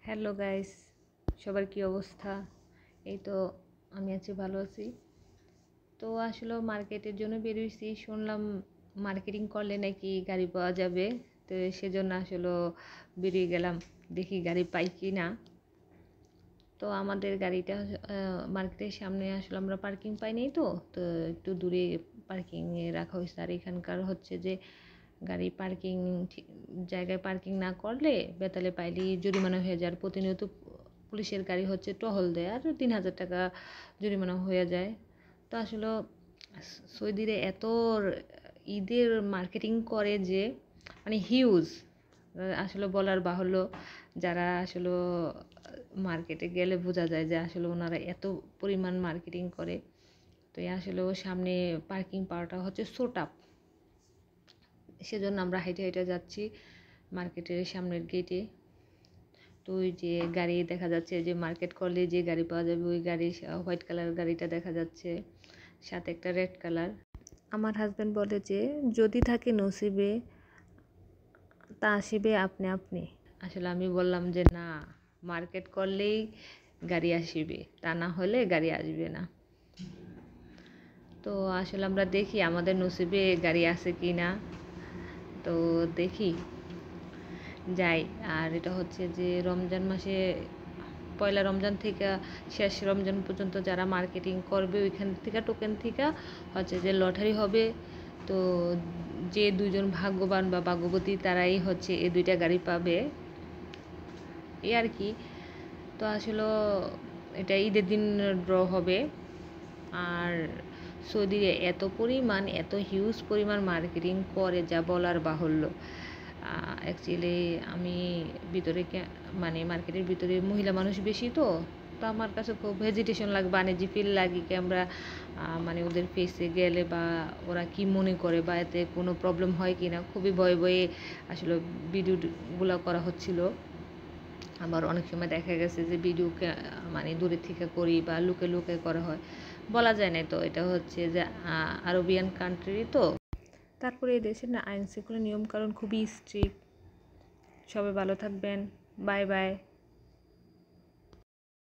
Hello guys, সবার কি অবস্থা? এই তো আমি আছি, ভালো আছি। তো আসলে মার্কেটের জন্য বেরিয়েছি, শুনলাম মার্কেটিং করলে নাকি গাড়ি পাওয়া যাবে। তো সেজন্য আসলে বেরিয়ে গেলাম, দেখি গাড়ি পাই কি না। তো আমাদের গাড়িটা মার্কেটের সামনে আসলে আমরা পার্কিং পাইনি, তো তো একটু দূরে পার্কিংয়ে রাখা হয়েছে। আর এখানকার হচ্ছে যে গাড়ি পার্কিং জায়গায় পার্কিং না করলে বেতালে পাইলেই জরিমানা হয়ে যায়। আর প্রতিনিয়ত পুলিশের গাড়ি হচ্ছে টহল দেয়, আর 3,000 টাকা জরিমানা হয়ে যায়। তো আসলে সৌদিরে এত ঈদের মার্কেটিং করে যে মানে হিউজ, আসলে বলার বাহুল্য। যারা আসলে মার্কেটে গেলে বোঝা যায় যে আসলে ওনারা এত পরিমাণ মার্কেটিং করে। তো আসলে সামনে পার্কিং পাওয়াটা হচ্ছে সো টাফ। সেজন্য আমরা হেঁটে হেঁটে যাচ্ছি মার্কেটের সামনের গেটে। তো ওই যে গাড়ি দেখা যাচ্ছে, যে মার্কেট করলে যে গাড়ি পাওয়া যাবে ওই গাড়ি, হোয়াইট কালার গাড়িটা দেখা যাচ্ছে, সাথে একটা রেড কালার। আমার হাজব্যান্ড বলে যে যদি থাকে নসিবে তা আসিবে আপনি আপনি। আসলে আমি বললাম যে না, মার্কেট করলেই গাড়ি আসিবে, তা না হলে গাড়ি আসবে না। তো আসলে আমরা দেখি আমাদের নসিবে গাড়ি আছে কি না, তো দেখি যাই। আর এটা হচ্ছে যে রমজান মাসে, পয়লা রমজান থেকে শেষ রমজান পর্যন্ত যারা মার্কেটিং করবে ওইখান থেকে টোকেন থেকে হচ্ছে যে লটারি হবে। তো যে দুজন ভাগ্যবান বা ভাগ্যবতী তারাই হচ্ছে এই দুইটা গাড়ি পাবে, এই আর কি। তো আসলে এটা ঈদের দিন ড্র হবে। আর সৌদিরে এত পরিমাণ, এত হিউজ পরিমাণ মার্কেটিং করে যা বলার বাহুল্য। অ্যাকচুয়ালি আমি ভিতরে মানে মার্কেটের ভিতরে মহিলা মানুষ বেশি, তো তো আমার কাছে খুব হেজিটেশন লাগে, আনইজি ফিল লাগে কি আমরা মানে ওদের ফেসে গেলে বা ওরা কি মনে করে বা এতে কোনো প্রবলেম হয় কি না, খুবই ভয়ে ভয়ে আসলে ভিডিওগুলো করা হচ্ছিল। আবার অনেক সময় দেখা গেছে যে ভিডিওকে মানে দূরে থেকে করি বা লুকে লুকে করা হয়, বলা যায় না। তো এটা হচ্ছে যে আরবিয়ান কান্ট্রি, তো তারপরে এই দেশের না আইন শৃঙ্খলা নিয়মকানুন খুবই স্ট্রিক্ট। সবাই ভালো থাকবেন, বাই বাই।